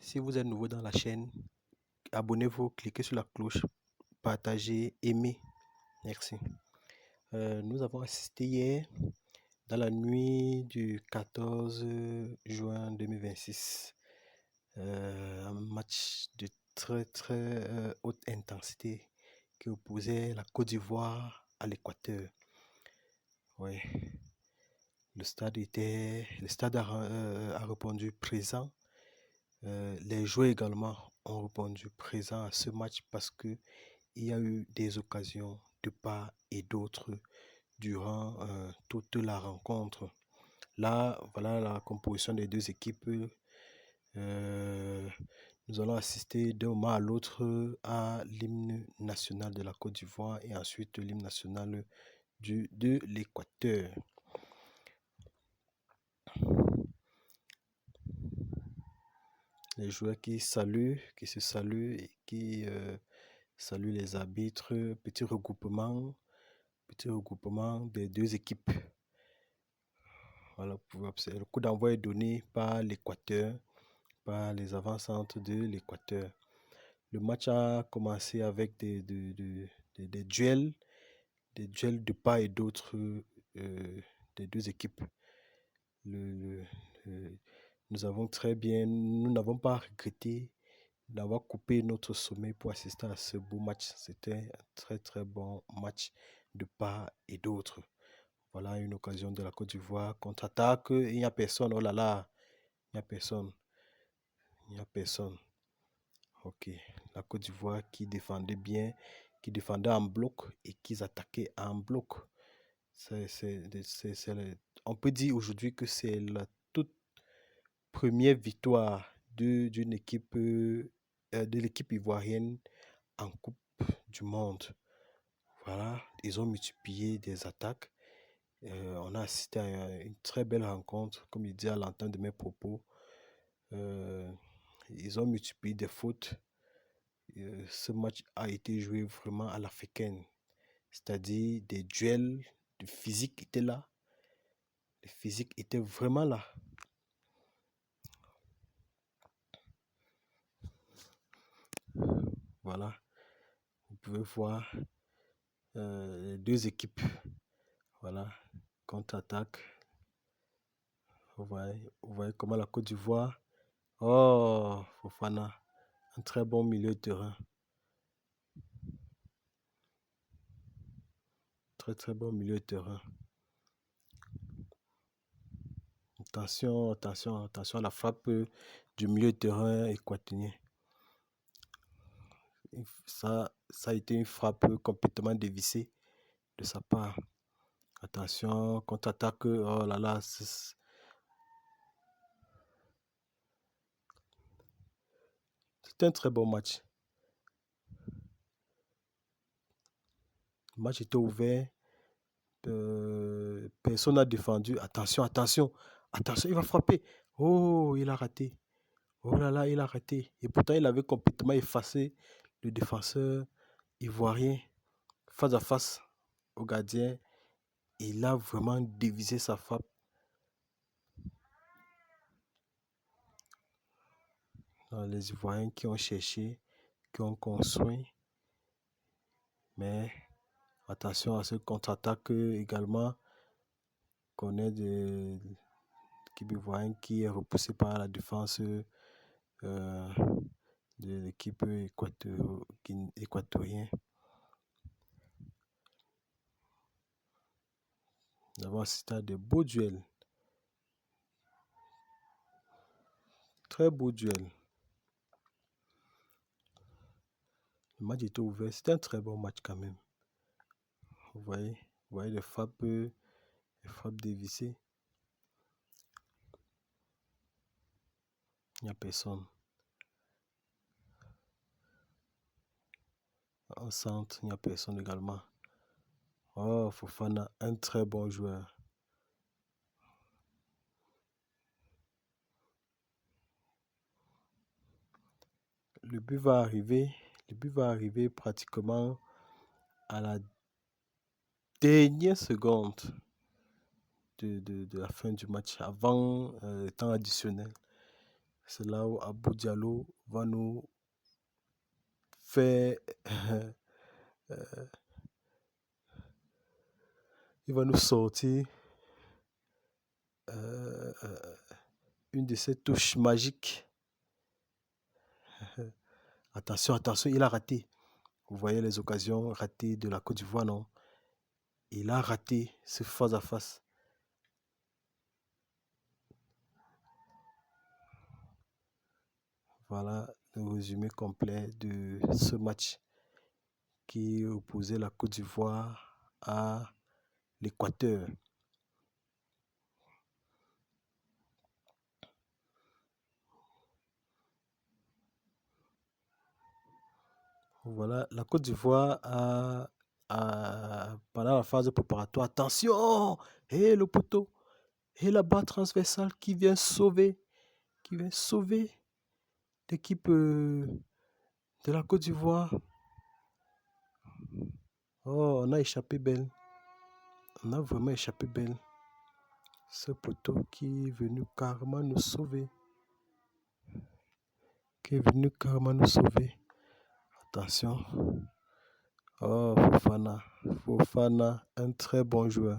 Si vous êtes nouveau dans la chaîne, abonnez-vous, cliquez sur la cloche, partagez, aimez. Merci. Nous avons assisté hier, dans la nuit du 14 juin 2026, un match de très haute intensité qui opposait la Côte d'Ivoire à l'Équateur. Ouais. Le stade a répondu présent. Les joueurs également ont répondu présent à ce match parce que il y a eu des occasions de part et d'autre durant toute la rencontre. Là, voilà la composition des deux équipes. Nous allons assister d'un moment à l'autre à l'hymne national de la Côte d'Ivoire et ensuite l'hymne national de l'Équateur. Les joueurs qui se saluent et qui saluent les arbitres. Petit regroupement des deux équipes. Voilà, vous pouvez observer. Le coup d'envoi est donné par l'Équateur, par les avant-centres de l'Équateur. Le match a commencé avec des duels de part et d'autre des deux équipes. Nous n'avons pas regretté d'avoir coupé notre sommeil pour assister à ce beau match. C'était un très bon match de part et d'autre. Voilà une occasion de la Côte d'Ivoire. Contre-attaque, il n'y a personne. Oh là là, il n'y a personne. Ok. La Côte d'Ivoire qui défendait bien, qui défendait en bloc et qui attaquait en bloc. On peut dire aujourd'hui que c'est la toute première victoire de l'équipe ivoirienne en Coupe du Monde. Voilà, ils ont multiplié des attaques. On a assisté à une très belle rencontre, comme il dit à l'entente de mes propos. Ils ont multiplié des fautes. Ce match a été joué vraiment à l'africaine, c'est-à-dire des duels de physique étaient là. Le physique était vraiment là. Voilà, vous pouvez voir les deux équipes. Voilà, contre-attaque. Vous voyez comment la Côte d'Ivoire. Oh, Fofana, un très bon milieu de terrain. Très bon milieu de terrain. Attention à la frappe du milieu de terrain équatorien. Ça a été une frappe complètement dévissée de sa part. Attention, contre-attaque. Oh là là. C'était un très bon match. Le match était ouvert. Personne n'a défendu. Attention, il va frapper. Oh, il a raté. Oh là là, il a raté. Et pourtant, il avait complètement effacé le défenseur ivoirien face à face au gardien. Il a vraiment dévisé sa frappe. Les Ivoiriens qui ont cherché, qui ont construit. Mais attention à ce contre-attaque également. Qu'on ait de l'équipe ivoirienne qui est repoussée par la défense de l'équipe équatorienne. Nous avons assisté à des beaux duels. Très beaux duels. Le match était ouvert. C'était un très bon match quand même. Vous voyez les frappes dévissées. Il n'y a personne. En centre, il n'y a personne également. Oh, Fofana, un très bon joueur. Le but va arriver pratiquement à la dernière seconde de la fin du match, avant le temps additionnel. C'est là où Abou Diallo va nous faire... il va nous sortir une de ces touches magiques. Attention, attention, il a raté. Vous voyez les occasions ratées de la Côte d'Ivoire, non? Il a raté ce face à face. Voilà le résumé complet de ce match qui opposait la Côte d'Ivoire à l'Équateur. Voilà, la Côte d'Ivoire pendant la phase préparatoire, attention, et le poteau, et la barre transversale qui vient sauver l'équipe de la Côte d'Ivoire. Oh, on a échappé belle. On a vraiment échappé belle. Ce poteau qui est venu carrément nous sauver. Attention. Oh, Fofana. Fofana, un très bon joueur.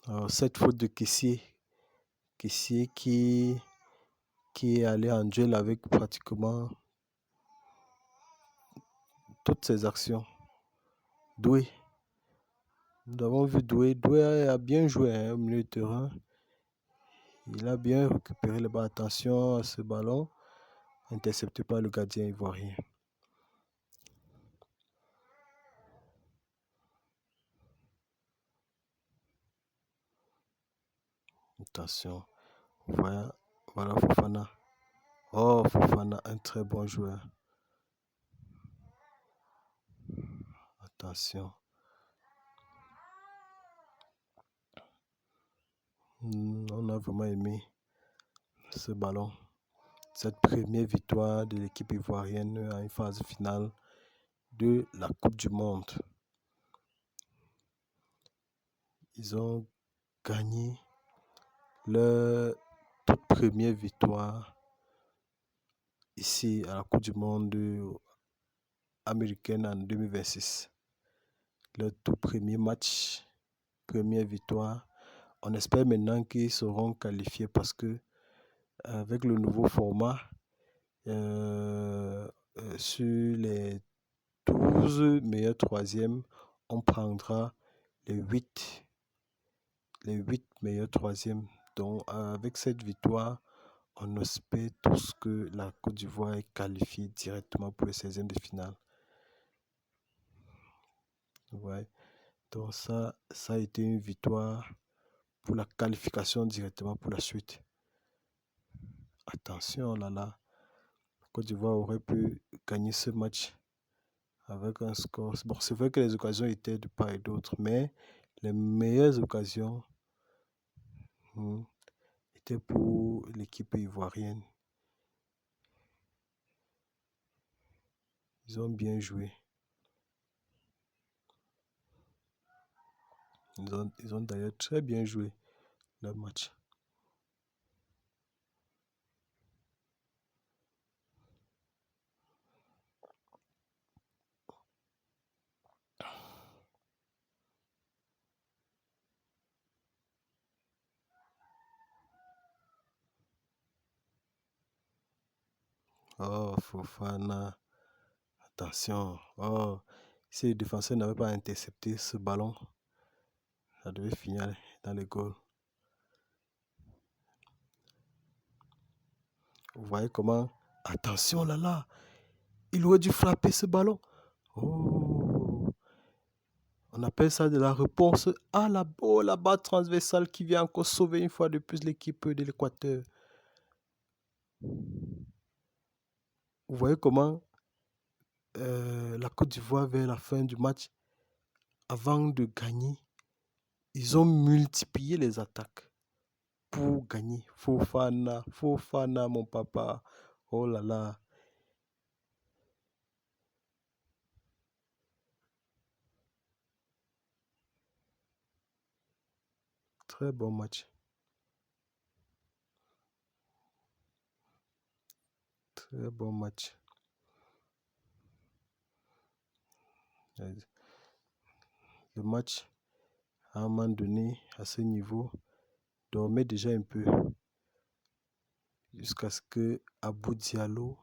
Alors, cette faute de Kessié. Kessié qui est allé en duel avec pratiquement toutes ses actions. Doué. Nous avons vu Doué. Doué a bien joué au milieu de terrain. Il a bien récupéré le ballon. Attention à ce ballon. Intercepté par le gardien ivoirien. Attention. Voilà Fofana. Oh, Fofana, un très bon joueur. Attention. On a vraiment aimé ce ballon. Cette première victoire de l'équipe ivoirienne en phase finale de la Coupe du Monde. Ils ont gagné leur toute première victoire ici à la Coupe du Monde américaine en 2026. Leur tout premier match, première victoire. On espère maintenant qu'ils seront qualifiés parce que avec le nouveau format, sur les 12 meilleurs troisièmes, on prendra les 8 meilleurs troisièmes. Donc, avec cette victoire, on espère tous que la Côte d'Ivoire est qualifiée directement pour les 16e de finale. Ouais. Donc, ça a été une victoire pour la qualification directement pour la suite. Attention, là, la Côte d'Ivoire aurait pu gagner ce match avec un score. Bon, c'est vrai que les occasions étaient de part et d'autre, mais les meilleures occasions étaient pour l'équipe ivoirienne. Ils ont bien joué. Ils ont d'ailleurs très bien joué le match. Oh, Fofana. Attention. Oh, si les défenseurs n'avaient pas intercepté ce ballon, ça devait finir dans les goals. Vous voyez comment... Attention là. Il aurait dû frapper ce ballon. Oh. On appelle ça de la réponse à la barre transversale qui vient encore sauver une fois de plus l'équipe de l'Équateur. Vous voyez comment la Côte d'Ivoire, vers la fin du match, avant de gagner, ils ont multiplié les attaques pour gagner. Fofana, mon papa. Oh là là. Très bon match. Très bon match. Le match, à un moment donné, à ce niveau, dormait déjà un peu. Jusqu'à ce que Abou Diallo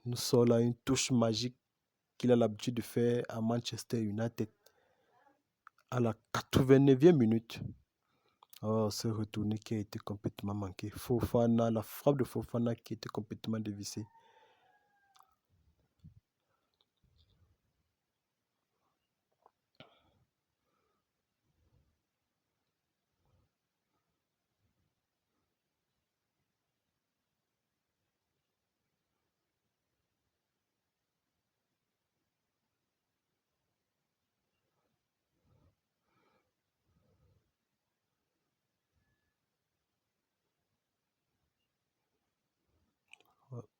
nous sort là une touche magique qu'il a l'habitude de faire à Manchester United à la 89e minute. Oh, ce retourné qui a été complètement manqué. Fofana, la frappe de Fofana qui était complètement dévissée.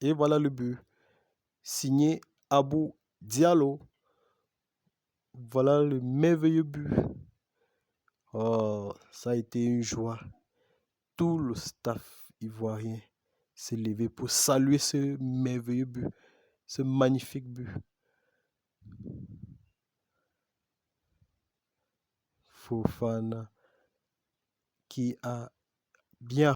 Et voilà le but. Signé Abou Diallo. Voilà le merveilleux but. Oh, ça a été une joie. Tout le staff ivoirien s'est levé pour saluer ce merveilleux but, ce magnifique but. Fofana qui a bien